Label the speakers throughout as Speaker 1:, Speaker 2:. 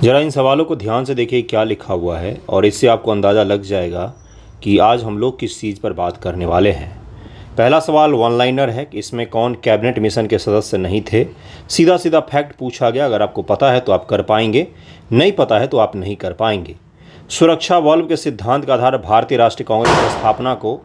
Speaker 1: ज़रा इन सवालों को ध्यान से देखिए क्या लिखा हुआ है और इससे आपको अंदाज़ा लग जाएगा कि आज हम लोग किस चीज़ पर बात करने वाले हैं। पहला सवाल वन लाइनर है कि इसमें कौन कैबिनेट मिशन के सदस्य नहीं थे। सीधा सीधा फैक्ट पूछा गया, अगर आपको पता है तो आप कर पाएंगे, नहीं पता है तो आप नहीं कर पाएंगे। सुरक्षा बल्ब के सिद्धांत के आधार भारतीय राष्ट्रीय कांग्रेस की स्थापना को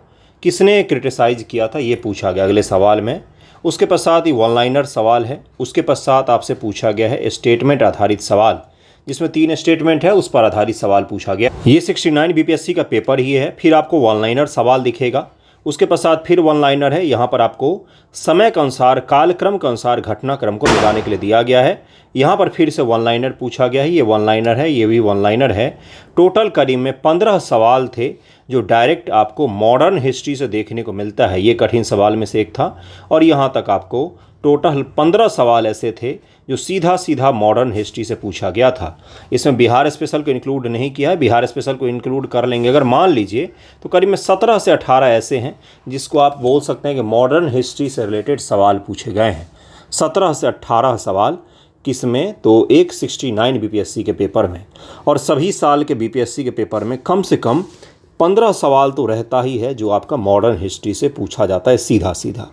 Speaker 1: किसने क्रिटिसाइज किया था, ये पूछा गया अगले सवाल में। उसके पश्चात ही वन लाइनर सवाल है। उसके पश्चात आपसे पूछा गया है स्टेटमेंट आधारित सवाल, जिसमें 3 स्टेटमेंट है, उस पर आधारित सवाल पूछा गया। ये 69 बीपीएससी का पेपर ही है। फिर आपको वन लाइनर सवाल दिखेगा, उसके पश्चात फिर वन लाइनर है। यहाँ पर आपको समय के अनुसार, कालक्रम के अनुसार घटनाक्रम को मिलाने के लिए दिया गया है। यहाँ पर फिर से वन लाइनर पूछा गया है। ये वन लाइनर है, ये भी वन लाइनर है। टोटल करीब में 15 सवाल थे जो डायरेक्ट आपको मॉडर्न हिस्ट्री से देखने को मिलता है। ये कठिन सवाल में से एक था और यहाँ तक आपको टोटल 15 सवाल ऐसे थे जो सीधा सीधा मॉडर्न हिस्ट्री से पूछा गया था। इसमें बिहार स्पेशल को इंक्लूड नहीं किया है। बिहार स्पेशल को इंक्लूड कर लेंगे अगर मान लीजिए तो करीब में 17 से 18 ऐसे हैं जिसको आप बोल सकते हैं कि मॉडर्न हिस्ट्री से रिलेटेड सवाल पूछे गए हैं। 17 से 18 सवाल किसमें, तो एक 69 बीपीएससी के पेपर में, और सभी साल के बीपीएससी के पेपर में कम से कम 15 सवाल तो रहता ही है जो आपका मॉडर्न हिस्ट्री से पूछा जाता है सीधा सीधा।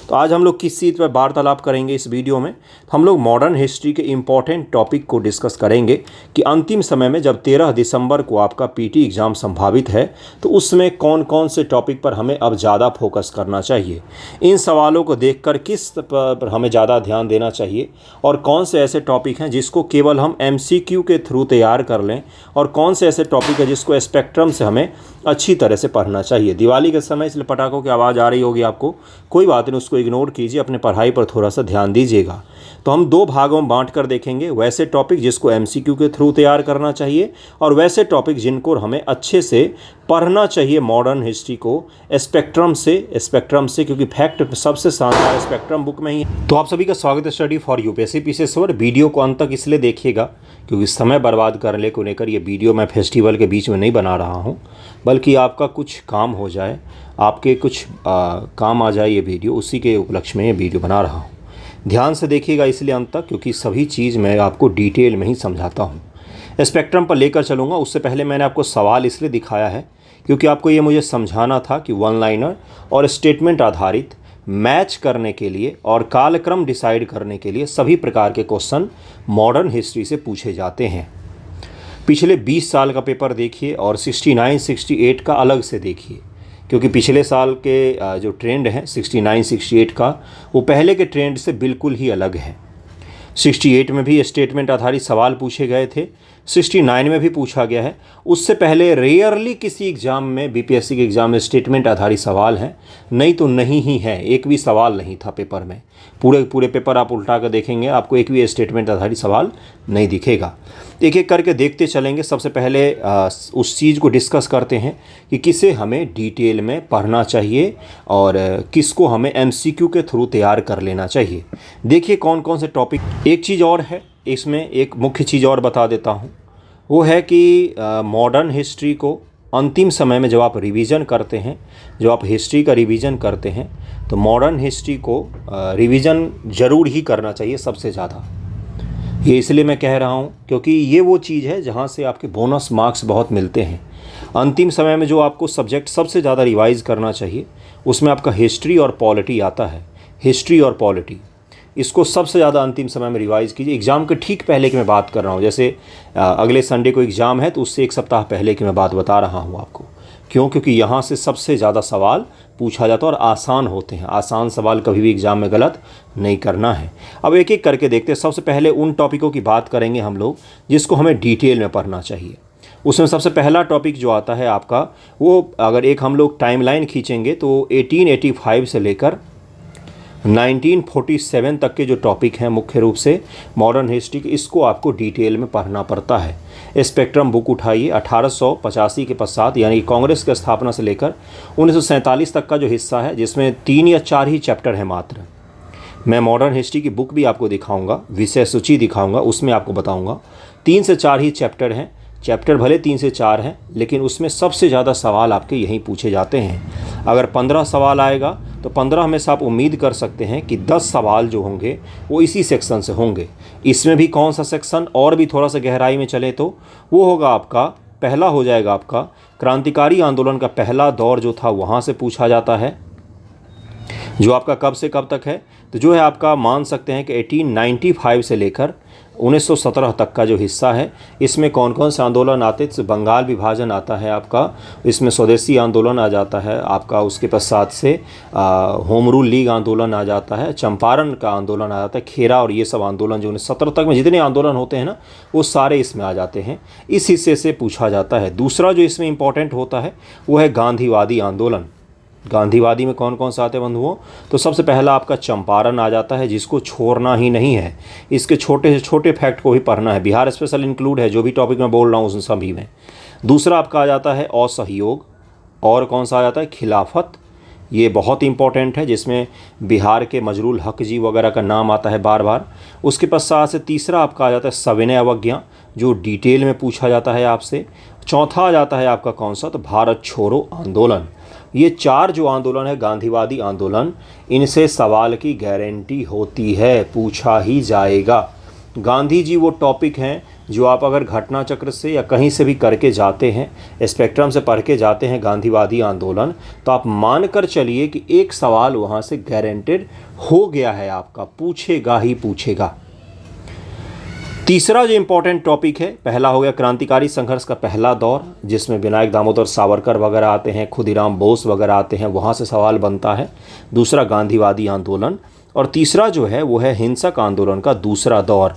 Speaker 1: तो आज हम लोग किस चीज़ पर वार्तालाप करेंगे इस वीडियो में, हम लोग मॉडर्न हिस्ट्री के इम्पॉर्टेंट टॉपिक को डिस्कस करेंगे कि अंतिम समय में जब 13 दिसंबर को आपका पीटी एग्ज़ाम संभावित है तो उसमें कौन कौन से टॉपिक पर हमें अब ज़्यादा फोकस करना चाहिए, इन सवालों को देखकर किस पर हमें ज़्यादा ध्यान देना चाहिए, और कौन से ऐसे टॉपिक हैं जिसको केवल हम MCQ के थ्रू तैयार कर लें, और कौन से ऐसे टॉपिक है जिसको स्पेक्ट्रम से हमें अच्छी तरह से पढ़ना चाहिए। दिवाली के समय इसलिए पटाखों की आवाज़ आ रही होगी आपको, कोई बात नहीं, उसको इग्नोर कीजिए, अपने पढ़ाई पर थोड़ा सा ध्यान दीजिएगा। तो हम 2 भागों में बांट कर देखेंगे, वैसे टॉपिक जिसको MCQ के थ्रू तैयार करना चाहिए और वैसे टॉपिक जिनको हमें अच्छे से पढ़ना चाहिए मॉडर्न हिस्ट्री को स्पेक्ट्रम से, क्योंकि फैक्ट सबसे शानदार स्पेक्ट्रम बुक में ही है। तो आप सभी का स्वागत है study for UPSC PCS. Video को अंत तक इसलिए देखिएगा क्योंकि समय बर्बाद करने को लेकर ये वीडियो मैं फेस्टिवल के बीच में नहीं बना रहा हूँ, बल्कि आपका कुछ काम हो जाए, आपके कुछ काम आ जाए ये वीडियो, उसी के उपलक्ष्य में ये वीडियो बना रहा हूँ। ध्यान से देखिएगा इसलिए अंत तक, क्योंकि सभी चीज़ मैं आपको डिटेल में ही समझाता हूँ। स्पेक्ट्रम पर लेकर चलूँगा। उससे पहले मैंने आपको सवाल इसलिए दिखाया है क्योंकि आपको ये मुझे समझाना था कि वन लाइनर और स्टेटमेंट आधारित मैच करने के लिए और कालक्रम डिसाइड करने के लिए सभी प्रकार के क्वेश्चन मॉडर्न हिस्ट्री से पूछे जाते हैं। पिछले 20 साल का पेपर देखिए और 69, 68 का अलग से देखिए, क्योंकि पिछले साल के जो ट्रेंड है 69, 68 का, वो पहले के ट्रेंड से बिल्कुल ही अलग है। 68 में भी स्टेटमेंट आधारित सवाल पूछे गए थे, 69 में भी पूछा गया है। उससे पहले रेयरली किसी एग्ज़ाम में, बीपीएससी के एग्ज़ाम में स्टेटमेंट आधारित सवाल हैं, नहीं तो नहीं ही है। एक भी सवाल नहीं था पेपर में। पूरे पेपर आप उल्टा कर देखेंगे, आपको एक भी स्टेटमेंट आधारित सवाल नहीं दिखेगा। एक एक करके देखते चलेंगे। सबसे पहले उस चीज़ को डिस्कस करते हैं कि किसे हमें डिटेल में पढ़ना चाहिए और किसको हमें MCQ के थ्रू तैयार कर लेना चाहिए। देखिए कौन कौन से टॉपिक। एक चीज़ और है इसमें, एक मुख्य चीज़ और बता देता हूँ, वो है कि मॉडर्न हिस्ट्री को अंतिम समय में जब आप रिवीजन करते हैं, जब आप हिस्ट्री का रिवीजन करते हैं, तो मॉडर्न हिस्ट्री को रिवीजन ज़रूर ही करना चाहिए सबसे ज़्यादा। ये इसलिए मैं कह रहा हूँ क्योंकि ये वो चीज़ है जहाँ से आपके बोनस मार्क्स बहुत मिलते हैं। अंतिम समय में जो आपको सब्जेक्ट सबसे ज़्यादा रिवाइज़ करना चाहिए उसमें आपका हिस्ट्री और पॉलिटी आता है। हिस्ट्री और पॉलिटी, इसको सबसे ज़्यादा अंतिम समय में रिवाइज़ कीजिए। एग्ज़ाम के ठीक पहले की मैं बात कर रहा हूँ, जैसे अगले संडे को एग्ज़ाम है तो उससे 1 सप्ताह पहले की मैं बात बता रहा हूँ आपको। क्यों? क्योंकि यहाँ से सबसे ज़्यादा सवाल पूछा जाता है और आसान होते हैं। आसान सवाल कभी भी एग्ज़ाम में गलत नहीं करना है। अब एक एक करके देखते हैं। सबसे पहले उन टॉपिकों की बात करेंगे हम लोग जिसको हमें डिटेल में पढ़ना चाहिए। उसमें सबसे पहला टॉपिक जो आता है आपका, वो अगर एक हम लोग टाइमलाइन खींचेंगे तो 1885 से लेकर 1947 तक के जो टॉपिक हैं मुख्य रूप से मॉडर्न हिस्ट्री के, इसको आपको डिटेल में पढ़ना पड़ता है। स्पेक्ट्रम बुक उठाइए। 1885 के पश्चात यानी कांग्रेस की स्थापना से लेकर 1947 तक का जो हिस्सा है, जिसमें 3 या 4 ही चैप्टर हैं मात्र। मैं मॉडर्न हिस्ट्री की बुक भी आपको दिखाऊंगा, विषय सूची दिखाऊंगा, उसमें आपको बताऊंगा 3 से 4 ही चैप्टर हैं। चैप्टर भले 3 से 4 हैं, लेकिन उसमें सबसे ज़्यादा सवाल आपके यहीं पूछे जाते हैं। अगर 15 सवाल आएगा तो 15 में से आप उम्मीद कर सकते हैं कि 10 सवाल जो होंगे वो इसी सेक्शन से होंगे। इसमें भी कौन सा सेक्शन और भी थोड़ा सा गहराई में चले तो वो होगा आपका, पहला हो जाएगा आपका क्रांतिकारी आंदोलन का पहला दौर जो था वहाँ से पूछा जाता है, जो आपका कब से कब तक है, तो जो है आपका मान सकते हैं कि 1895 से लेकर 1917 तक का जो हिस्सा है, इसमें कौन कौन से आंदोलन आते हैं। बंगाल विभाजन आता है आपका, इसमें स्वदेशी आंदोलन आ जाता है आपका, उसके पश्चात से होम रूल लीग आंदोलन आ जाता है, चंपारण का आंदोलन आ जाता है, खेरा और ये सब आंदोलन जो 1917 तक में जितने आंदोलन होते हैं ना वो सारे इसमें आ जाते हैं। इस हिस्से से पूछा जाता है। दूसरा जो इसमें इम्पॉर्टेंट होता है वो है गांधीवादी आंदोलन। गांधीवादी में कौन कौन सा आते हैं बंधुओं, तो सबसे पहला आपका चंपारण आ जाता है, जिसको छोड़ना ही नहीं है, इसके छोटे से छोटे फैक्ट को भी पढ़ना है। बिहार स्पेशल इंक्लूड है, जो भी टॉपिक मैं बोल रहा हूँ उन सभी में। दूसरा आपका आ जाता है असहयोग, और कौन सा आ जाता है खिलाफत, ये बहुत इंपॉर्टेंट है, जिसमें बिहार के मजरूल हक जी वगैरह का नाम आता है बार बार। उसके पश्चात से तीसरा आपका आ जाता है सविनय अवज्ञा, जो डिटेल में पूछा जाता है आपसे। चौथा आ जाता है आपका कौन सा, तो भारत छोड़ो आंदोलन। ये चार जो आंदोलन है गांधीवादी आंदोलन, इनसे सवाल की गारंटी होती है, पूछा ही जाएगा। गांधी जी वो टॉपिक हैं जो आप अगर घटना चक्र से या कहीं से भी करके जाते हैं, स्पेक्ट्रम से पढ़ के जाते हैं गांधीवादी आंदोलन, तो आप मान कर चलिए कि एक सवाल वहाँ से गारंटेड हो गया है आपका, पूछेगा ही पूछेगा। तीसरा जो इम्पोर्टेंट टॉपिक है, पहला हो गया क्रांतिकारी संघर्ष का पहला दौर, जिसमें विनायक दामोदर सावरकर वगैरह आते हैं, खुदीराम बोस वगैरह आते हैं, वहाँ से सवाल बनता है। दूसरा गांधीवादी आंदोलन, और तीसरा जो है वो है हिंसक आंदोलन का दूसरा दौर।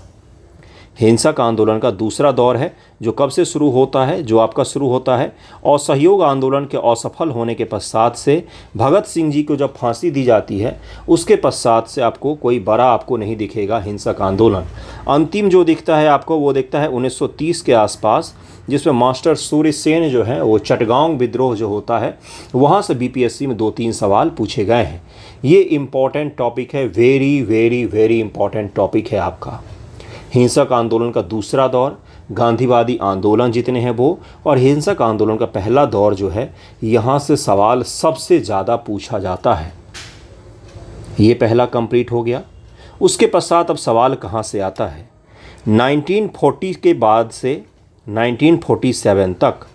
Speaker 1: हिंसक आंदोलन का दूसरा दौर है जो कब से शुरू होता है, जो आपका शुरू होता है असहयोग आंदोलन के असफल होने के पश्चात से, भगत सिंह जी को जब फांसी दी जाती है उसके पश्चात से आपको कोई बड़ा आपको नहीं दिखेगा हिंसक आंदोलन। अंतिम जो दिखता है आपको वो दिखता है 1930 के आसपास, जिसमें मास्टर सूर्य सेन जो है वो चटगांव विद्रोह जो होता है वहाँ से बीपीएससी में 2-3 सवाल पूछे गए हैं। ये इम्पॉर्टेंट टॉपिक है, very very very important topic है आपका। हिंसक आंदोलन का दूसरा दौर, गांधीवादी आंदोलन जितने हैं वो, और हिंसक आंदोलन का पहला दौर जो है, यहाँ से सवाल सबसे ज़्यादा पूछा जाता है। ये पहला कंप्लीट हो गया। उसके पश्चात अब सवाल कहाँ से आता है, 1940 के बाद से 1947 तक,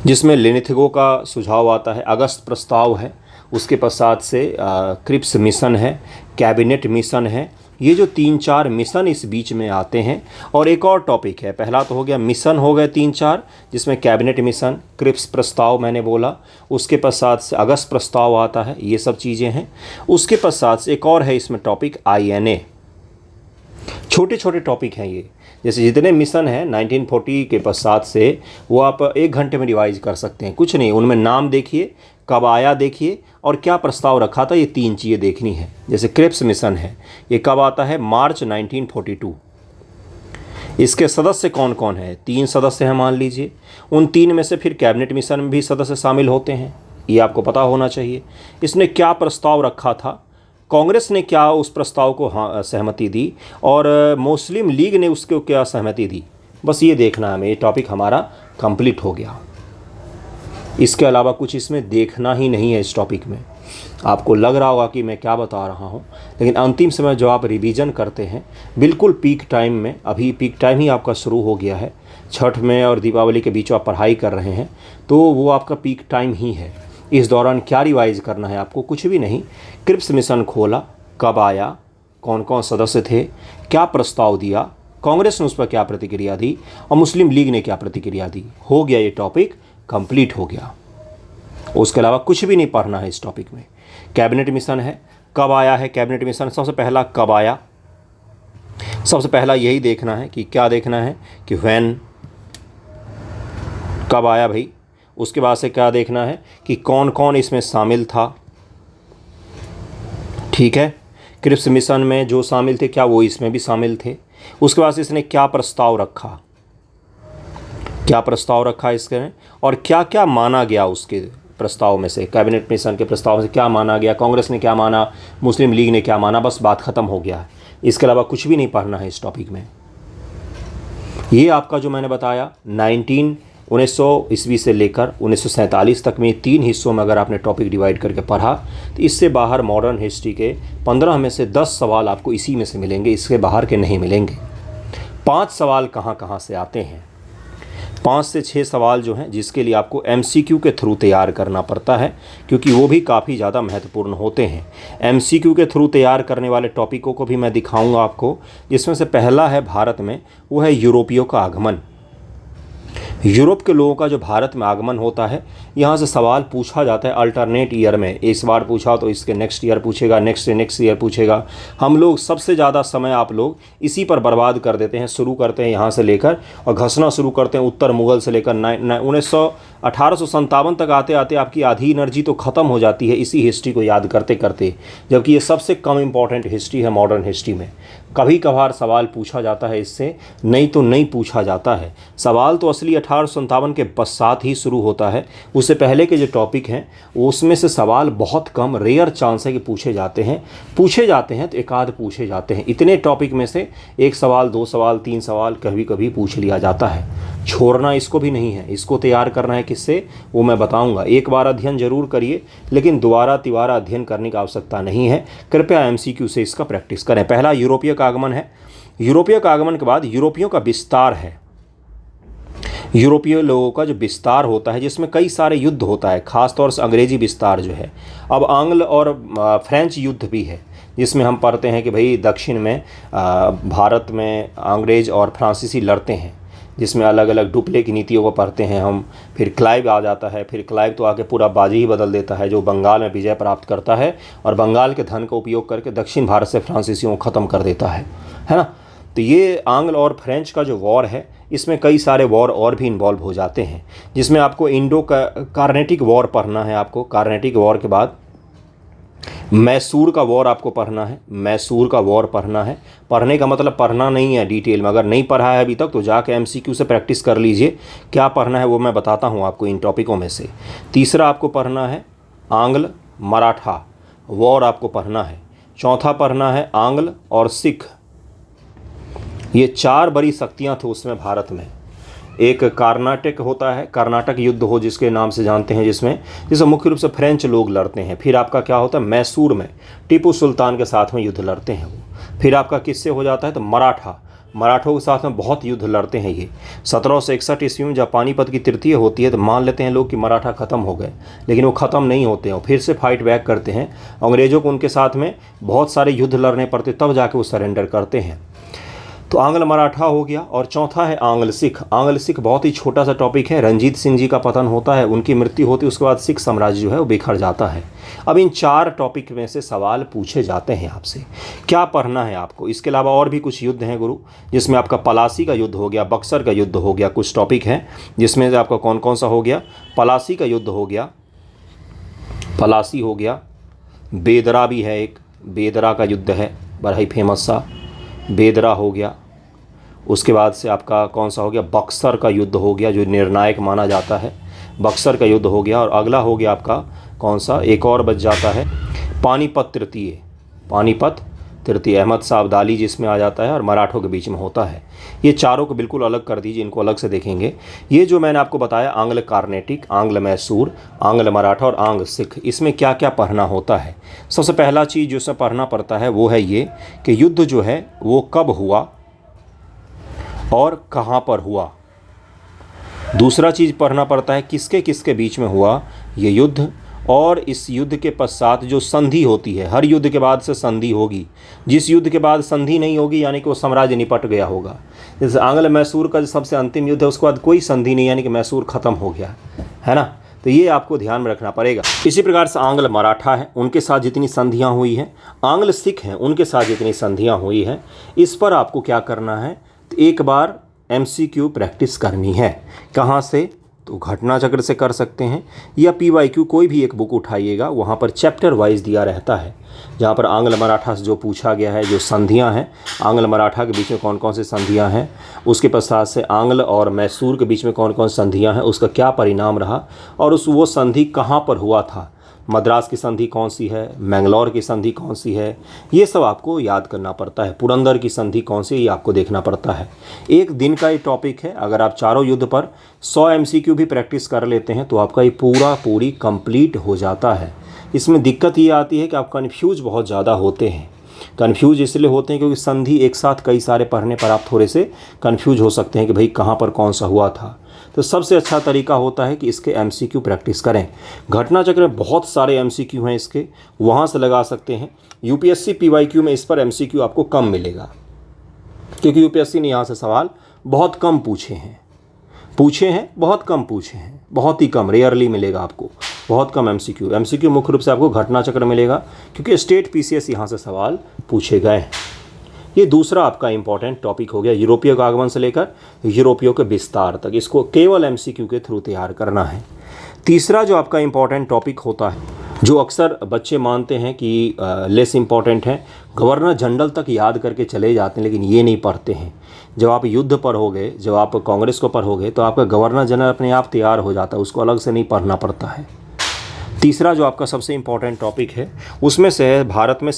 Speaker 1: जिसमें लेनिथगो का सुझाव आता है, अगस्त प्रस्ताव है, उसके पश्चात से क्रिप्स मिशन है, कैबिनेट मिशन है। ये जो 3-4 मिशन इस बीच में आते हैं। और एक और टॉपिक है, पहला तो हो गया मिशन हो गए 3-4, जिसमें कैबिनेट मिशन, क्रिप्स प्रस्ताव मैंने बोला, उसके पश्चात से अगस्त प्रस्ताव आता है, ये सब चीज़ें हैं। उसके पश्चात से एक और है इसमें टॉपिक INA। छोटे छोटे टॉपिक हैं ये, जैसे जितने मिशन हैं 1940 के पश्चात से वो आप 1 घंटे में रिवाइज कर सकते हैं, कुछ नहीं, उनमें नाम देखिए, कब आया देखिए, और क्या प्रस्ताव रखा था, ये 3 चीज़ें देखनी है। जैसे क्रिप्स मिशन है, ये कब आता है, मार्च 1942। इसके सदस्य कौन कौन है, 3 सदस्य हैं मान लीजिए, उन 3 में से फिर कैबिनेट मिशन में भी सदस्य शामिल होते हैं, ये आपको पता होना चाहिए। इसने क्या प्रस्ताव रखा था, कांग्रेस ने क्या उस प्रस्ताव को सहमति दी, और मुस्लिम लीग ने उसको क्या सहमति दी, बस ये देखना है हमें। ये टॉपिक हमारा कंप्लीट हो गया। इसके अलावा कुछ इसमें देखना ही नहीं है इस टॉपिक में। आपको लग रहा होगा कि मैं क्या बता रहा हूँ, लेकिन अंतिम समय जो आप रिवीजन करते हैं बिल्कुल पीक टाइम में, अभी पीक टाइम ही आपका शुरू हो गया है, छठ में और दीपावली के बीच आप पढ़ाई कर रहे हैं, तो वो आपका पीक टाइम ही है। इस दौरान क्या रिवाइज करना है आपको, कुछ भी नहीं। क्रिप्स मिशन खोला, कब आया, कौन कौन सदस्य थे, क्या प्रस्ताव दिया, कांग्रेस ने उस पर क्या प्रतिक्रिया दी, और मुस्लिम लीग ने क्या प्रतिक्रिया दी, हो गया, ये टॉपिक कंप्लीट हो गया। उसके अलावा कुछ भी नहीं पढ़ना है इस टॉपिक में। कैबिनेट मिशन है, कब आया है कैबिनेट मिशन, सबसे पहला कब आया, सबसे पहला यही देखना है कि क्या देखना है कि व्हेन, कब आया भाई। उसके बाद से क्या देखना है कि कौन कौन इसमें शामिल था, ठीक है। क्रिप्स मिशन में जो शामिल थे क्या वो इसमें भी शामिल थे। उसके बाद से इसने क्या प्रस्ताव रखा, क्या प्रस्ताव रखा इसके, और क्या क्या माना गया उसके प्रस्ताव में से, कैबिनेट मिशन के प्रस्ताव से क्या माना गया, कांग्रेस ने क्या माना, मुस्लिम लीग ने क्या माना, बस बात ख़त्म हो गया है। इसके अलावा कुछ भी नहीं पढ़ना है इस टॉपिक में। ये आपका जो मैंने बताया 1900 ईस्वी से लेकर 1947 तक में 3 हिस्सों में अगर आपने टॉपिक डिवाइड करके पढ़ा तो इससे बाहर मॉडर्न हिस्ट्री के 15 में से 10 सवाल आपको इसी में से मिलेंगे, इसके बाहर के नहीं मिलेंगे। 5 सवाल कहाँ कहाँ से आते हैं, 5 से 6 सवाल जो हैं जिसके लिए आपको MCQ के थ्रू तैयार करना पड़ता है, क्योंकि वो भी काफ़ी ज़्यादा महत्वपूर्ण होते हैं। MCQ के थ्रू तैयार करने वाले टॉपिकों को भी मैं दिखाऊंगा आपको, जिसमें से पहला है भारत में, वो है यूरोपियों का आगमन। यूरोप के लोगों का जो भारत में आगमन होता है, यहाँ से सवाल पूछा जाता है अल्टरनेट ईयर में। इस बार पूछा तो इसके नेक्स्ट ईयर पूछेगा, नेक्स्ट ईयर पूछेगा। हम लोग सबसे ज़्यादा समय आप लोग इसी पर बर्बाद कर देते हैं, शुरू करते हैं यहाँ से लेकर और घसना शुरू करते हैं उत्तर मुगल से लेकर 1857 तक आते आते आपकी आधी एनर्जी तो ख़त्म हो जाती है इसी हिस्ट्री को याद करते करते, जबकि ये सबसे कम इम्पॉर्टेंट हिस्ट्री है मॉडर्न हिस्ट्री में। कभी कभार सवाल पूछा जाता है इससे, नहीं तो नहीं पूछा जाता है। सवाल तो असली 1857 के पश्चात ही शुरू होता है, उससे पहले के जो टॉपिक हैं उसमें से सवाल बहुत कम, रेयर चांस है कि पूछे जाते हैं तो एक आध पूछे जाते हैं। इतने टॉपिक में से 1 सवाल, 2 सवाल, 3 सवाल कभी कभी पूछ लिया जाता है। छोड़ना इसको भी नहीं है, इसको तैयार करना है किससे वो मैं बताऊंगा। एक बार अध्ययन जरूर करिए, लेकिन दोबारा तिबारा अध्ययन करने की आवश्यकता नहीं है। कृपया MCQ से इसका प्रैक्टिस करें। पहला यूरोपीय का आगमन है। यूरोपीय का आगमन के बाद यूरोपियों का विस्तार है। यूरोपीय लोगों का जो विस्तार होता है जिसमें कई सारे युद्ध होता है, ख़ासतौर से अंग्रेजी विस्तार जो है। अब आंग्ल और फ्रेंच युद्ध भी है, जिसमें हम पढ़ते हैं कि भाई दक्षिण में भारत में अंग्रेज और फ्रांसीसी लड़ते हैं, जिसमें अलग अलग डुप्ले की नीतियों को पढ़ते हैं हम। फिर क्लाइव आ जाता है, फिर क्लाइव तो आके पूरा बाजी ही बदल देता है, जो बंगाल में विजय प्राप्त करता है और बंगाल के धन का उपयोग करके दक्षिण भारत से फ्रांसीसियों को ख़त्म कर देता है ना। तो ये आंग्ल और फ्रेंच का जो वॉर है, इसमें कई सारे वॉर और भी इन्वॉल्व हो जाते हैं, जिसमें आपको इंडो कार्नेटिक वॉर पढ़ना है। आपको कार्नेटिक वॉर के बाद मैसूर का वॉर आपको पढ़ना है। मैसूर का वॉर पढ़ना है, पढ़ने का मतलब पढ़ना नहीं है डिटेल में, अगर नहीं पढ़ा है अभी तक तो जाके MCQ से प्रैक्टिस कर लीजिए। क्या पढ़ना है वो मैं बताता हूँ आपको इन टॉपिकों में से। तीसरा आपको पढ़ना है आंग्ल मराठा वॉर आपको पढ़ना है। चौथा पढ़ना है आंग्ल और सिख। ये 4 बड़ी शक्तियाँ थी उसमें भारत में। एक कर्नाटक होता है, कर्नाटक युद्ध हो जिसके नाम से जानते हैं, जिसमें मुख्य रूप से फ्रेंच लोग लड़ते हैं। फिर आपका क्या होता है, मैसूर में टीपू सुल्तान के साथ में युद्ध लड़ते हैं वो। फिर आपका किससे हो जाता है, तो मराठों के साथ में बहुत युद्ध लड़ते हैं ये। 1761 ईस्वी में जब पानीपत की तृतीय होती है तो मान लेते हैं लोग कि मराठा ख़त्म हो गए, लेकिन वो ख़त्म नहीं होते हैं, फिर से फाइट बैक करते हैं। अंग्रेज़ों को उनके साथ में बहुत सारे युद्ध लड़ने पड़ते, तब जाके वो सरेंडर करते हैं। तो आंग्ल मराठा हो गया। और चौथा है आंग्ल सिख। आंग्ल सिख बहुत ही छोटा सा टॉपिक है। रणजीत सिंह जी का पतन होता है, उनकी मृत्यु होती है, उसके बाद सिख साम्राज्य जो है वो बिखर जाता है। अब इन 4 टॉपिक में से सवाल पूछे जाते हैं आपसे। क्या पढ़ना है आपको, इसके अलावा और भी कुछ युद्ध हैं गुरु, जिसमें आपका पलासी का युद्ध हो गया, बक्सर का युद्ध हो गया। कुछ टॉपिक हैं जिसमें से आपका कौन कौन सा हो गया, पलासी का युद्ध हो गया, पलासी हो गया, बेदरा भी है एक, बेदरा का युद्ध है बड़ा ही फेमस सा, बेदरा हो गया। उसके बाद से आपका कौन सा हो गया, बक्सर का युद्ध हो गया जो निर्णायक माना जाता है, बक्सर का युद्ध हो गया। और अगला हो गया आपका कौन सा, एक और बच जाता है पानीपत तृतीय। पानीपत तृतीय अहमद शाह अब्दाली जिसमें आ जाता है और मराठों के बीच में होता है। ये चारों को बिल्कुल अलग कर दीजिए, इनको अलग से देखेंगे। ये जो मैंने आपको बताया आंग्ल कार्नेटिक, आंग्ल मैसूर, आंग्ल मराठा और आंग्ल सिख, इसमें क्या क्या पढ़ना होता है। सबसे पहला चीज़ जो इसमें पढ़ना पड़ता है वो है ये कि युद्ध जो है वो कब हुआ और कहाँ पर हुआ। दूसरा चीज़ पढ़ना पड़ता है किसके किसके बीच में हुआ ये युद्ध, और इस युद्ध के पश्चात जो संधि होती है, हर युद्ध के बाद से संधि होगी। जिस युद्ध के बाद संधि नहीं होगी यानी कि वो साम्राज्य निपट गया होगा। जैसे आंग्ल मैसूर का जो सबसे अंतिम युद्ध है उसके बाद कोई संधि नहीं, यानी कि मैसूर ख़त्म हो गया है ना। तो ये आपको ध्यान में रखना पड़ेगा। इसी प्रकार से आंग्ल मराठा है, उनके साथ जितनी संधियाँ हुई हैं, आंग्ल सिख हैं उनके साथ जितनी संधियाँ हुई हैं, इस पर आपको क्या करना है, तो एक बार MCQ प्रैक्टिस करनी है। कहाँ से, तो घटना चक्र से कर सकते हैं या PYQ कोई भी एक बुक उठाइएगा, वहाँ पर चैप्टर वाइज दिया रहता है, जहाँ पर आंग्ल मराठा से जो पूछा गया है, जो संधियाँ हैं, आंग्ल मराठा के बीच में कौन कौन सी संधियाँ हैं, उसके पश्चात से आंग्ल और मैसूर के बीच में कौन कौन संधियाँ हैं, उसका क्या परिणाम रहा और वो संधि कहाँ पर हुआ था। मद्रास की संधि कौन सी है, मैंगलोर की संधि कौन सी है, ये सब आपको याद करना पड़ता है। पुरंदर की संधि कौन सी है, ये आपको देखना पड़ता है। एक दिन का ये टॉपिक है। अगर आप चारों युद्ध पर 100 MCQ भी प्रैक्टिस कर लेते हैं तो आपका ये पूरी कंप्लीट हो जाता है। इसमें दिक्कत ये आती है कि आप कन्फ्यूज बहुत ज़्यादा होते हैं। कन्फ्यूज इसलिए होते हैं क्योंकि संधि एक साथ कई सारे पढ़ने पर आप थोड़े से कन्फ्यूज हो सकते हैं कि भाई कहाँ पर कौन सा हुआ था। तो सबसे अच्छा तरीका होता है कि इसके MCQ प्रैक्टिस करें। घटना चक्र में बहुत सारे MCQ हैं इसके, वहाँ से लगा सकते हैं। UPSC PYQ में इस पर MCQ आपको कम मिलेगा क्योंकि UPSC ने यहाँ से सवाल बहुत कम पूछे हैं, बहुत कम पूछे हैं, बहुत ही कम, रेयरली मिलेगा आपको बहुत कम MCQ मुख्य रूप से आपको घटना चक्र मिलेगा क्योंकि स्टेट PCS यहाँ से सवाल पूछे गए हैं। ये दूसरा आपका इंपॉर्टेंट टॉपिक हो गया, यूरोपियों का आगमन से लेकर यूरोपियों के विस्तार तक। इसको केवल MCQ के थ्रू तैयार करना है। तीसरा जो आपका इंपॉर्टेंट टॉपिक होता है, जो अक्सर बच्चे मानते हैं कि लेस इंपॉर्टेंट है, गवर्नर जनरल तक याद करके चले जाते हैं लेकिन ये नहीं पढ़ते हैं। जब आप युद्ध पर हो गए, जब आप कांग्रेस को पर हो गए तो आपका गवर्नर जनरल अपने आप तैयार हो जाता है, उसको अलग से नहीं पढ़ना पड़ता है। तीसरा जो आपका सबसे इम्पॉर्टेंट टॉपिक है उसमें से है भारत में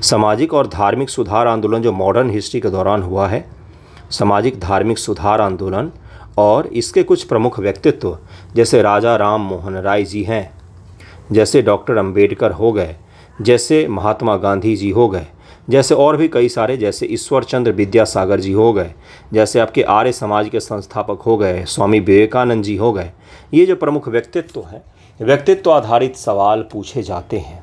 Speaker 1: सामाजिक और धार्मिक सुधार आंदोलन जो मॉडर्न हिस्ट्री के दौरान हुआ है। सामाजिक धार्मिक सुधार आंदोलन और इसके कुछ प्रमुख व्यक्तित्व जैसे राजा राम मोहन राय जी हैं, जैसे डॉक्टर अंबेडकर हो गए, जैसे महात्मा गांधी जी हो गए, जैसे और भी कई सारे, जैसे ईश्वर चंद्र विद्यासागर जी हो गए, जैसे आपके आर्य समाज के संस्थापक हो गए, स्वामी विवेकानंद जी हो गए। ये जो प्रमुख व्यक्तित्व हैं, व्यक्तित्व आधारित सवाल पूछे जाते हैं।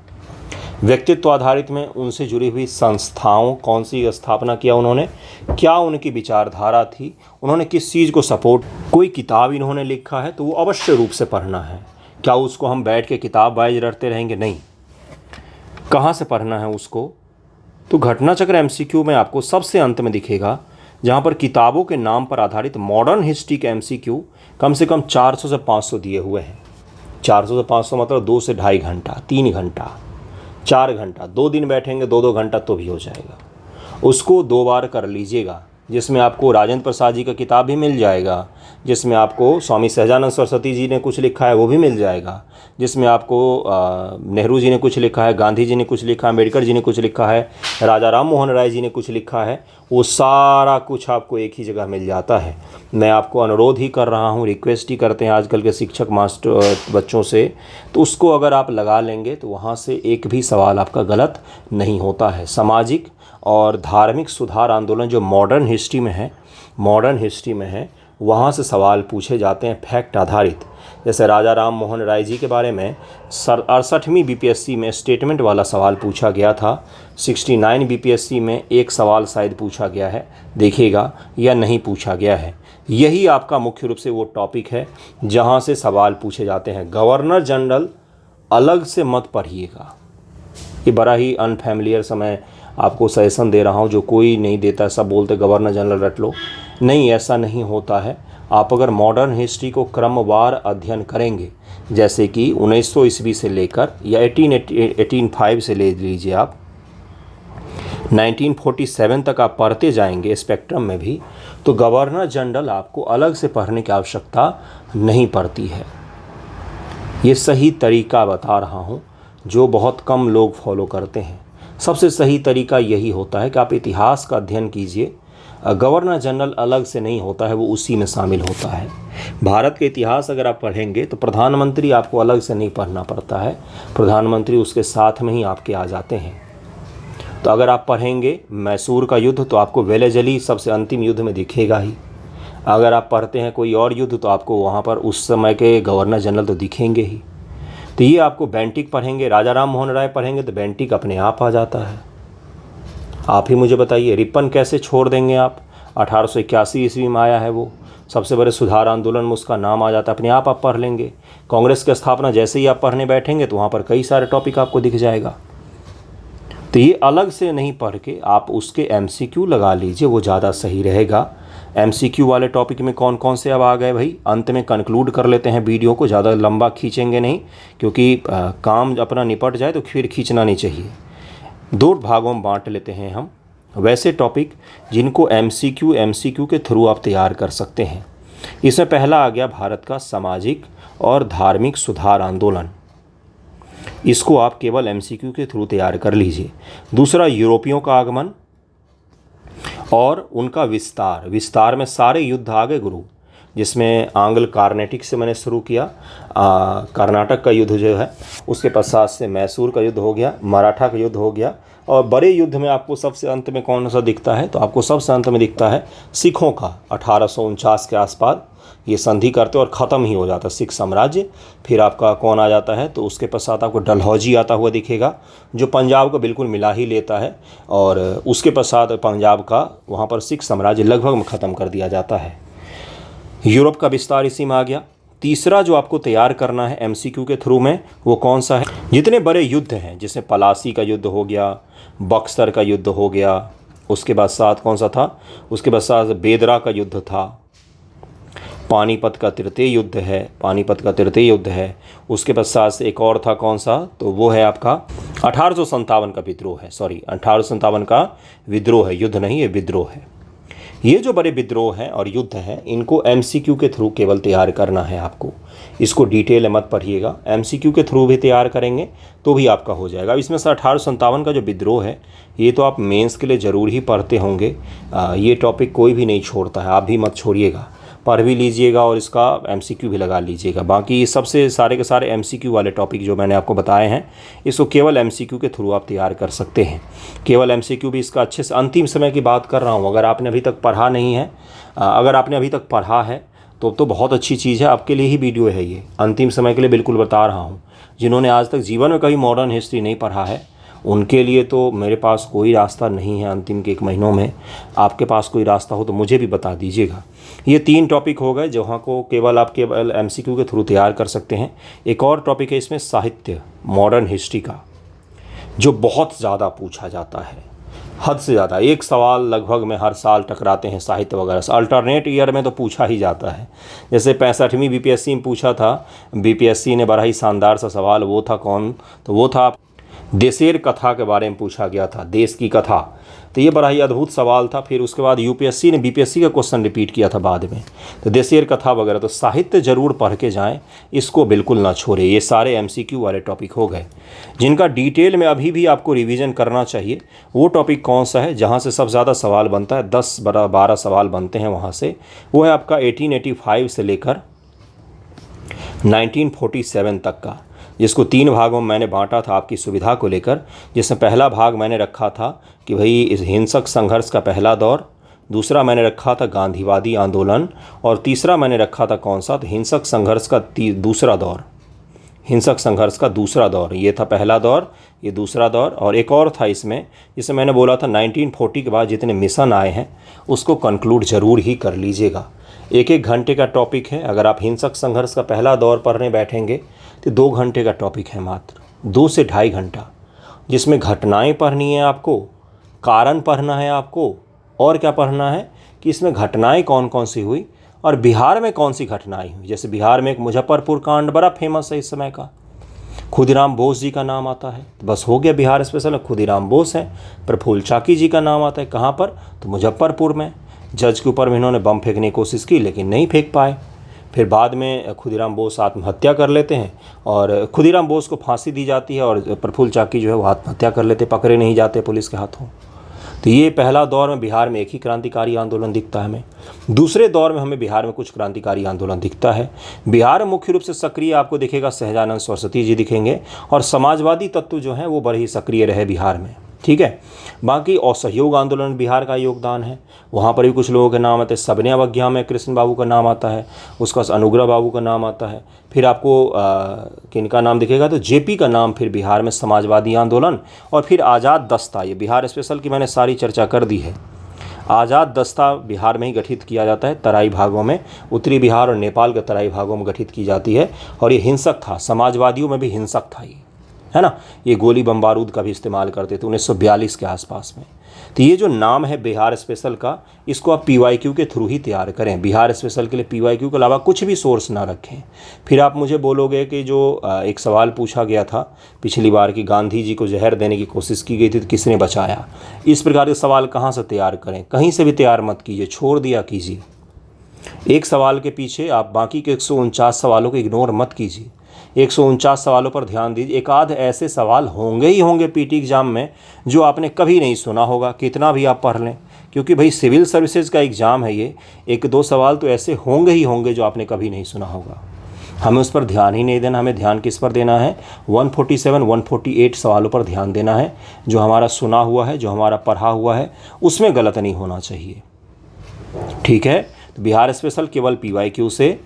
Speaker 1: व्यक्तित्व आधारित में उनसे जुड़ी हुई संस्थाओं, कौन सी स्थापना किया उन्होंने, क्या उनकी विचारधारा थी, उन्होंने किस चीज़ को सपोर्ट, कोई किताब इन्होंने लिखा है तो वो अवश्य रूप से पढ़ना है। क्या उसको हम बैठ के किताब वाइज रटते रहेंगे? नहीं। कहाँ से पढ़ना है उसको? तो घटना चक्र MCQ में आपको सबसे अंत में दिखेगा, जहाँ पर किताबों के नाम पर आधारित मॉडर्न हिस्ट्री के MCQ कम से कम 400 से 500 दिए हुए हैं। 400 से 500 मतलब 2 से ढाई घंटा, 3 घंटा, 4 घंटा, 2 दिन बैठेंगे 2-2 घंटा तो भी हो जाएगा। उसको 2 बार कर लीजिएगा, जिसमें आपको राजेंद्र प्रसाद जी का किताब भी मिल जाएगा, जिसमें आपको स्वामी सहजानंद सरस्वती जी ने कुछ लिखा है वो भी मिल जाएगा, जिसमें आपको नेहरू जी ने कुछ लिखा है, गांधी जी ने कुछ लिखा है, अम्बेडकर जी ने कुछ लिखा है, राजा राम मोहन राय जी ने कुछ लिखा है, वो सारा कुछ आपको एक ही जगह मिल जाता है। मैं आपको अनुरोध ही कर रहा हूँ, रिक्वेस्ट ही करते हैं आजकल के शिक्षक मास्टर बच्चों से, तो उसको अगर आप लगा लेंगे तो वहाँ से एक भी सवाल आपका गलत नहीं होता है। सामाजिक और धार्मिक सुधार आंदोलन जो मॉडर्न हिस्ट्री में है वहाँ से सवाल पूछे जाते हैं फैक्ट आधारित। जैसे राजा राम मोहन राय जी के बारे में 68वीं BPSC में स्टेटमेंट वाला सवाल पूछा गया था। 69 BPSC में एक सवाल शायद पूछा गया है, देखिएगा, या नहीं पूछा गया है। यही आपका मुख्य रूप से वो टॉपिक है जहाँ से सवाल पूछे जाते हैं। गवर्नर जनरल अलग से मत पढ़िएगा, ये बड़ा ही अनफैमिलियर समय आपको सजेशन दे रहा हूँ, जो कोई नहीं देता। सब बोलते गवर्नर जनरल रट लो, नहीं, ऐसा नहीं होता है। आप अगर मॉडर्न हिस्ट्री को क्रमवार अध्ययन करेंगे, जैसे कि 1900 ईस्वी से लेकर या 1805 से ले लीजिए आप, 1947 तक आप पढ़ते जाएंगे स्पेक्ट्रम में भी, तो गवर्नर जनरल आपको अलग से पढ़ने की आवश्यकता नहीं पड़ती है। ये सही तरीका बता रहा हूँ जो बहुत कम लोग फॉलो करते हैं। सबसे सही तरीका यही होता है कि आप इतिहास का अध्ययन कीजिए। गवर्नर जनरल अलग से नहीं होता है, वो उसी में शामिल होता है। भारत के इतिहास अगर आप पढ़ेंगे तो प्रधानमंत्री आपको अलग से नहीं पढ़ना पड़ता है, प्रधानमंत्री उसके साथ में ही आपके आ जाते हैं। तो अगर आप पढ़ेंगे मैसूर का युद्ध तो आपको वेलेजली सबसे अंतिम युद्ध में दिखेगा ही। अगर आप पढ़ते हैं कोई और युद्ध तो आपको वहाँ पर उस समय के गवर्नर जनरल तो दिखेंगे ही। तो ये आपको बेंटिक पढ़ेंगे, राजा राम मोहन राय पढ़ेंगे तो बेंटिक अपने आप आ जाता है। आप ही मुझे बताइए, रिपन कैसे छोड़ देंगे आप? 1881 ईस्वी में आया है वो, सबसे बड़े सुधार आंदोलन में उसका नाम आ जाता है, अपने आप पढ़ लेंगे। कांग्रेस की स्थापना जैसे ही आप पढ़ने बैठेंगे तो वहाँ पर कई सारे टॉपिक आपको दिख जाएगा। तो ये अलग से नहीं पढ़ के आप उसके MCQ लगा लीजिए, वो ज़्यादा सही रहेगा। MCQ वाले टॉपिक में कौन कौन से अब आ गए भाई, अंत में कंक्लूड कर लेते हैं वीडियो को, ज़्यादा लंबा खींचेंगे नहीं, क्योंकि काम अपना निपट जाए तो फिर खींचना नहीं चाहिए। 2 भागों में बांट लेते हैं हम वैसे टॉपिक जिनको MCQ के थ्रू आप तैयार कर सकते हैं। इसमें पहला आ गया भारत का सामाजिक और धार्मिक सुधार आंदोलन। इसको आप केवल एमसीक्यू के थ्रू तैयार कर लीजिए। दूसरा, यूरोपियों का आगमन और उनका विस्तार में सारे युद्ध आ गए गुरु, जिसमें आंग्ल कार्नेटिक से मैंने शुरू किया, कर्नाटक का युद्ध जो है, उसके पश्चात से मैसूर का युद्ध हो गया, मराठा का युद्ध हो गया, और बड़े युद्ध में आपको सबसे अंत में कौन सा दिखता है, तो आपको सबसे अंत में दिखता है सिखों का 1849 के आसपास ये संधि करते और ख़त्म ही हो जाता सिख साम्राज्य। फिर आपका कौन आ जाता है, तो उसके पश्चात आपको डलहौजी आता हुआ दिखेगा, जो पंजाब को बिल्कुल मिला ही लेता है, और उसके पश्चात पंजाब का वहाँ पर सिख साम्राज्य लगभग ख़त्म कर दिया जाता है। यूरोप का विस्तार इसी में आ गया। तीसरा जो आपको तैयार करना है एमसीक्यू के थ्रू में, वो कौन सा है, जितने बड़े युद्ध हैं, जैसे पलासी का युद्ध हो गया, बक्सर का युद्ध हो गया, उसके बाद साथ कौन सा था, उसके बाद साथ बेदरा का युद्ध था, पानीपत का तृतीय युद्ध है, उसके पश्चात से एक और था कौन सा, तो वो है आपका 1857 का विद्रोह है, 1857 का विद्रोह है, युद्ध नहीं है, विद्रोह है। ये जो बड़े विद्रोह हैं और युद्ध हैं, इनको एमसीक्यू के थ्रू केवल तैयार करना है आपको। इसको डिटेल मत पढ़िएगा, एमसीक्यू के थ्रू भी तैयार करेंगे तो भी आपका हो जाएगा। इसमें से 1857 का जो विद्रोह है, ये तो आप मेंस के लिए ज़रूर ही पढ़ते होंगे। ये टॉपिक कोई भी नहीं छोड़ता है, आप भी मत छोड़िएगा, पढ़ भी लीजिएगा और इसका एमसीक्यू भी लगा लीजिएगा। बाकी सबसे सारे के सारे एमसीक्यू वाले टॉपिक जो मैंने आपको बताए हैं, इसको केवल एमसीक्यू के थ्रू आप तैयार कर सकते हैं। केवल एमसीक्यू भी इसका अच्छे से, अंतिम समय की बात कर रहा हूँ, अगर आपने अभी तक पढ़ा नहीं है, अगर आपने अभी तक पढ़ा है तो बहुत अच्छी चीज़ है, आपके लिए ही वीडियो है ये। अंतिम समय के लिए बिल्कुल बता रहा हूँ। जिन्होंने आज तक जीवन में कभी मॉडर्न हिस्ट्री नहीं पढ़ा है, उनके लिए तो मेरे पास कोई रास्ता नहीं है। अंतिम के 1 महीनों में आपके पास कोई रास्ता हो तो मुझे भी बता दीजिएगा। ये 3 टॉपिक हो गए जहाँ को केवल आप केवल एमसीक्यू के थ्रू तैयार कर सकते हैं। एक और टॉपिक है इसमें साहित्य, मॉडर्न हिस्ट्री का, जो बहुत ज़्यादा पूछा जाता है, हद से ज़्यादा। एक सवाल लगभग में हर साल टकराते हैं साहित्य वगैरह से, अल्टरनेट ईयर में तो पूछा ही जाता है। जैसे 65वीं बीपीएससी में पूछा था, बीपीएससी ने बड़ा ही शानदार सा सवाल, वो था कौन, तो वो था देशेर कथा के बारे में पूछा गया था, देश की कथा। तो ये बड़ा ही अद्भुत सवाल था। फिर उसके बाद यूपीएससी ने बीपीएससी का क्वेश्चन रिपीट किया था बाद में, तो देशेर कथा वगैरह। तो साहित्य ज़रूर पढ़ के जाएं, इसको बिल्कुल ना छोड़े। ये सारे एमसीक्यू वाले टॉपिक हो गए, जिनका डिटेल में अभी भी आपको रिवीजन करना चाहिए। वो टॉपिक कौन सा है जहाँ से सबसे ज़्यादा सवाल बनता है, 10-12 सवाल बनते हैं वहाँ से, वो है आपका 1885 से लेकर 1947 तक का, जिसको 3 भागों में मैंने बांटा था आपकी सुविधा को लेकर। जिसमें पहला भाग मैंने रखा था कि भाई इस हिंसक संघर्ष का पहला दौर, दूसरा मैंने रखा था गांधीवादी आंदोलन, और तीसरा मैंने रखा था कौन सा, तो हिंसक संघर्ष का दूसरा दौर, हिंसक संघर्ष का दूसरा दौर। ये था पहला दौर, ये दूसरा दौर। और एक और था इसमें, जिसे मैंने बोला था 1940 के बाद जितने मिशन आए हैं उसको कंक्लूड ज़रूर ही कर लीजिएगा। 1-1 घंटे का टॉपिक है। अगर आप हिंसक संघर्ष का पहला दौर पढ़ने बैठेंगे तो 2 घंटे का टॉपिक है, मात्र 2 से ढाई घंटा, जिसमें घटनाएं पढ़नी है आपको, कारण पढ़ना है आपको, और क्या पढ़ना है कि इसमें घटनाएं कौन कौन सी हुई और बिहार में कौन सी घटनाएं हुई। जैसे बिहार में एक मुजफ्फरपुर कांड बड़ा फेमस है इस समय का, खुदीराम बोस जी का नाम आता है, तो बस हो गया बिहार स्पेशल में खुदीराम बोस हैं। प्रफुल्ल चाकी जी का नाम आता है, कहाँ पर, तो मुजफ्फरपुर में। जज के ऊपर में इन्होंने बम फेंकने की कोशिश की लेकिन नहीं फेंक पाए। फिर बाद में खुदीराम बोस आत्महत्या कर लेते हैं और खुदीराम बोस को फांसी दी जाती है और प्रफुल्ल चाकी जो है वो आत्महत्या कर लेते, पकड़े नहीं जाते पुलिस के हाथों। तो ये पहला दौर में बिहार में एक ही क्रांतिकारी आंदोलन दिखता है हमें। दूसरे दौर में हमें बिहार में कुछ क्रांतिकारी आंदोलन दिखता है। बिहार में मुख्य रूप से सक्रिय आपको दिखेगा सहजानंद सरस्वती जी दिखेंगे, और समाजवादी तत्व जो हैं वो बड़े ही सक्रिय रहे बिहार में, ठीक है। बाकी असहयोग आंदोलन बिहार का योगदान है, वहाँ पर भी कुछ लोगों के नाम आते हैं। सबने अवज्ञा में कृष्ण बाबू का नाम आता है, उसका अनुग्रह बाबू का नाम आता है। फिर आपको किनका नाम दिखेगा, तो जेपी का नाम फिर बिहार में समाजवादी आंदोलन। और फिर आज़ाद दस्ता, ये बिहार स्पेशल की मैंने सारी चर्चा कर दी है। आज़ाद दस्ता बिहार में ही गठित किया जाता है, तराई भागों में, उत्तरी बिहार और नेपाल के तराई भागों में गठित की जाती है। और ये हिंसक था, समाजवादियों में भी हिंसक था ये, है ना। ये गोली बम बारूद का भी इस्तेमाल करते थे 1942 के आसपास में। तो ये जो नाम है बिहार स्पेशल का, इसको आप पीवाईक्यू के थ्रू ही तैयार करें। बिहार स्पेशल के लिए पीवाईक्यू के अलावा कुछ भी सोर्स ना रखें। फिर आप मुझे बोलोगे कि जो एक सवाल पूछा गया था पिछली बार कि गांधी जी को जहर देने की कोशिश की गई थी तो किसने बचाया, इस प्रकार के सवाल कहाँ से तैयार करें। कहीं से भी तैयार मत कीजिए, छोड़ दिया कीजिए। एक सवाल के पीछे आप बाकी के 149 सवालों को इग्नोर मत कीजिए, 149 सवालों पर ध्यान दीजिए। एक आध ऐसे सवाल होंगे ही होंगे पीटी एग्ज़ाम में जो आपने कभी नहीं सुना होगा, कितना भी आप पढ़ लें, क्योंकि भाई सिविल सर्विसेज का एग्ज़ाम है ये। एक दो सवाल तो ऐसे होंगे ही होंगे जो आपने कभी नहीं सुना होगा। हमें उस पर ध्यान ही नहीं देना, हमें ध्यान किस पर देना है, 147 148 सवालों पर ध्यान देना है। जो हमारा सुना हुआ है, जो हमारा पढ़ा हुआ है, उसमें गलत नहीं होना चाहिए। ठीक है, तो बिहार स्पेशल केवल PYQ से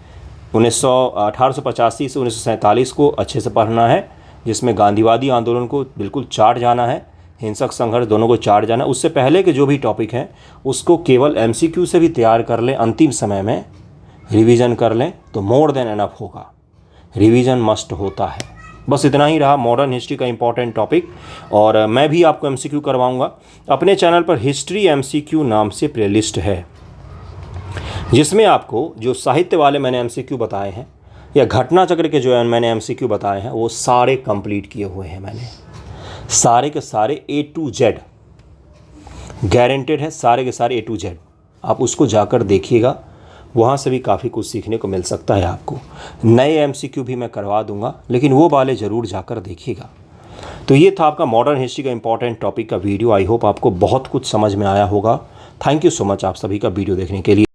Speaker 1: 1885 से 1947 को अच्छे से पढ़ना है, जिसमें गांधीवादी आंदोलन को बिल्कुल चाट जाना है, हिंसक संघर्ष दोनों को चाट जाना है। उससे पहले के जो भी टॉपिक हैं उसको केवल MCQ से भी तैयार कर लें, अंतिम समय में रिवीजन कर लें तो मोर देन एनफ होगा। रिवीजन मस्ट होता है। बस इतना ही रहा मॉडर्न हिस्ट्री का इंपॉर्टेंट टॉपिक। और मैं भी आपको MCQ करवाऊंगा। अपने चैनल पर हिस्ट्री MCQ नाम से प्लेलिस्ट है, जिसमें आपको जो साहित्य वाले मैंने MCQ बताए हैं या घटना चक्र के जो मैंने MCQ बताए हैं वो सारे कंप्लीट किए हुए हैं मैंने, सारे के सारे A to Z गारंटेड है, सारे के सारे A to Z। आप उसको जाकर देखिएगा, वहाँ से भी काफ़ी कुछ सीखने को मिल सकता है आपको। नए MCQ भी मैं करवा दूंगा, लेकिन वो वाले ज़रूर जाकर देखिएगा। तो ये था आपका मॉडर्न हिस्ट्री का इंपॉर्टेंट टॉपिक का वीडियो। आई होप आपको बहुत कुछ समझ में आया होगा। थैंक यू सो मच आप सभी का वीडियो देखने के लिए।